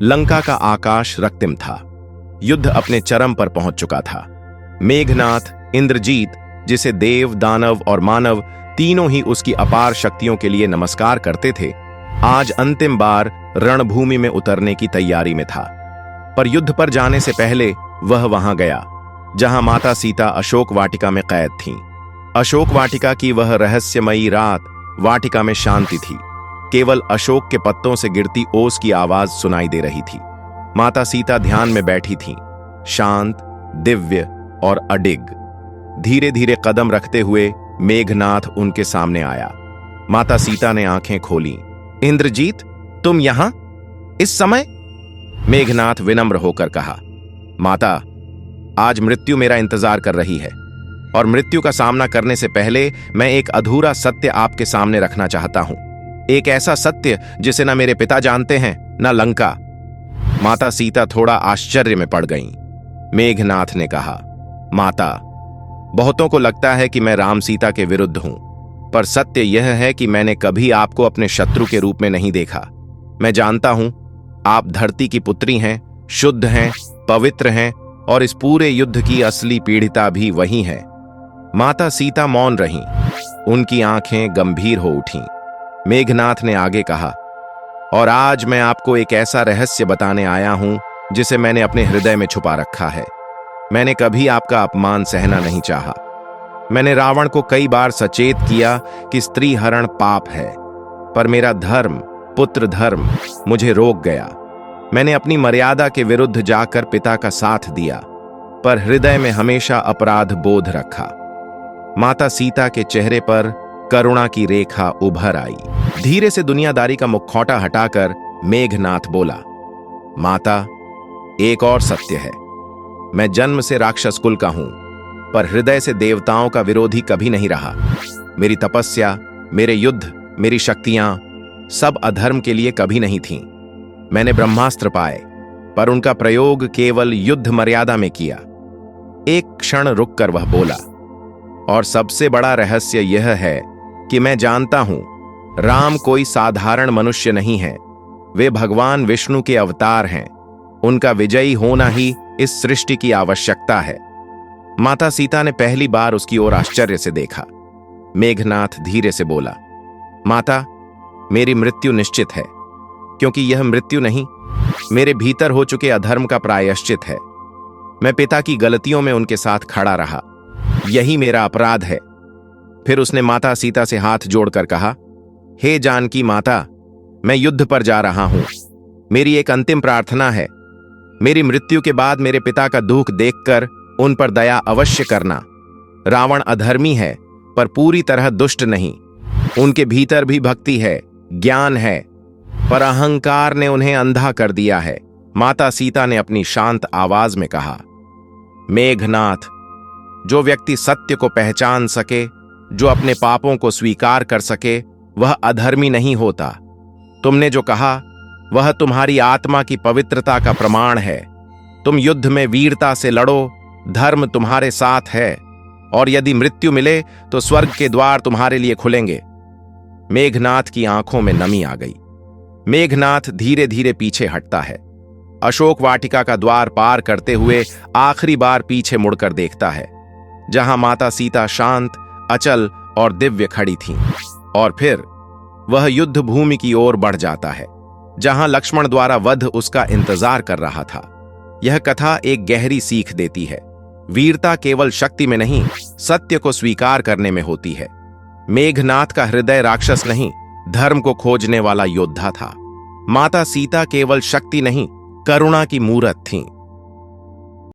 लंका का आकाश रक्तिम था। युद्ध अपने चरम पर पहुंच चुका था। मेघनाथ, इंद्रजीत, जिसे देव, दानव और मानव तीनों ही उसकी अपार शक्तियों के लिए नमस्कार करते थे, आज अंतिम बार रणभूमि में उतरने की तैयारी में था। पर युद्ध पर जाने से पहले वह वहां गया जहां माता सीता अशोक वाटिका में कैद थीं। अशोक वाटिका की वह रहस्यमयी रात, वाटिका में शांति थी। केवल अशोक के पत्तों से गिरती ओस की आवाज सुनाई दे रही थी। माता सीता ध्यान में बैठी थीं, शांत, दिव्य और अडिग। धीरे धीरे कदम रखते हुए मेघनाथ उनके सामने आया। माता सीता ने आंखें खोलीं। इंद्रजीत, तुम यहां इस समय? मेघनाथ विनम्र होकर कहा, माता, आज मृत्यु मेरा इंतजार कर रही है और मृत्यु का सामना करने से पहले मैं एक अधूरा सत्य आपके सामने रखना चाहता हूं। एक ऐसा सत्य जिसे न मेरे पिता जानते हैं, न लंका। माता सीता थोड़ा आश्चर्य में पड़ गईं। मेघनाथ ने कहा, माता, बहुतों को लगता है कि मैं राम सीता के विरुद्ध हूं, पर सत्य यह है कि मैंने कभी आपको अपने शत्रु के रूप में नहीं देखा। मैं जानता हूं आप धरती की पुत्री हैं, शुद्ध हैं, पवित्र हैं और इस पूरे युद्ध की असली पीड़िता भी वही है। माता सीता मौन रहीं, उनकी आंखें गंभीर हो उठीं। मेघनाथ ने आगे कहा, और आज मैं आपको एक ऐसा रहस्य बताने आया हूं जिसे मैंने अपने हृदय में छुपा रखा है। मैंने कभी आपका अपमान सहना नहीं चाहा। मैंने रावण को कई बार सचेत किया कि स्त्री हरण पाप है, पर मेरा धर्म, पुत्र धर्म, मुझे रोक गया। मैंने अपनी मर्यादा के विरुद्ध जाकर पिता का साथ दिया, पर हृदय में हमेशा अपराध बोध रखा। माता सीता के चेहरे पर करुणा की रेखा उभर आई। धीरे से दुनियादारी का मुखौटा हटाकर मेघनाथ बोला, माता, एक और सत्य है। मैं जन्म से राक्षस कुल का हूं, पर हृदय से देवताओं का विरोधी कभी नहीं रहा। मेरी तपस्या, मेरे युद्ध, मेरी शक्तियां सब अधर्म के लिए कभी नहीं थीं। मैंने ब्रह्मास्त्र पाए, पर उनका प्रयोग केवल युद्ध मर्यादा में किया। एक क्षण रुककर वह बोला, और सबसे बड़ा रहस्य यह है कि मैं जानता हूं राम कोई साधारण मनुष्य नहीं है। वे भगवान विष्णु के अवतार हैं। उनका विजयी होना ही इस सृष्टि की आवश्यकता है। माता सीता ने पहली बार उसकी ओर आश्चर्य से देखा। मेघनाथ धीरे से बोला, माता, मेरी मृत्यु निश्चित है, क्योंकि यह मृत्यु नहीं, मेरे भीतर हो चुके अधर्म का प्रायश्चित है। मैं पिता की गलतियों में उनके साथ खड़ा रहा, यही मेरा अपराध है। फिर उसने माता सीता से हाथ जोड़कर कहा, हे जानकी माता, मैं युद्ध पर जा रहा हूं। मेरी एक अंतिम प्रार्थना है। मेरी मृत्यु के बाद मेरे पिता का दुख देखकर उन पर दया अवश्य करना। रावण अधर्मी है, पर पूरी तरह दुष्ट नहीं। उनके भीतर भी भक्ति है, ज्ञान है, पर अहंकार ने उन्हें अंधा कर दिया है। माता सीता ने अपनी शांत आवाज में कहा, मेघनाथ, जो व्यक्ति सत्य को पहचान सके, जो अपने पापों को स्वीकार कर सके, वह अधर्मी नहीं होता। तुमने जो कहा वह तुम्हारी आत्मा की पवित्रता का प्रमाण है। तुम युद्ध में वीरता से लड़ो, धर्म तुम्हारे साथ है, और यदि मृत्यु मिले तो स्वर्ग के द्वार तुम्हारे लिए खुलेंगे। मेघनाथ की आंखों में नमी आ गई। मेघनाथ धीरे धीरे पीछे हटता है। अशोक वाटिका का द्वार पार करते हुए आखिरी बार पीछे मुड़कर देखता है, जहां माता सीता शांत, अचल और दिव्य खड़ी थीं। और फिर वह युद्ध भूमि की ओर बढ़ जाता है, जहां लक्ष्मण द्वारा वध उसका इंतजार कर रहा था। यह कथा एक गहरी सीख देती है। वीरता केवल शक्ति में नहीं, सत्य को स्वीकार करने में होती है। मेघनाथ का हृदय राक्षस नहीं, धर्म को खोजने वाला योद्धा था। माता सीता केवल शक्ति नहीं, करुणा की मूरत थीं।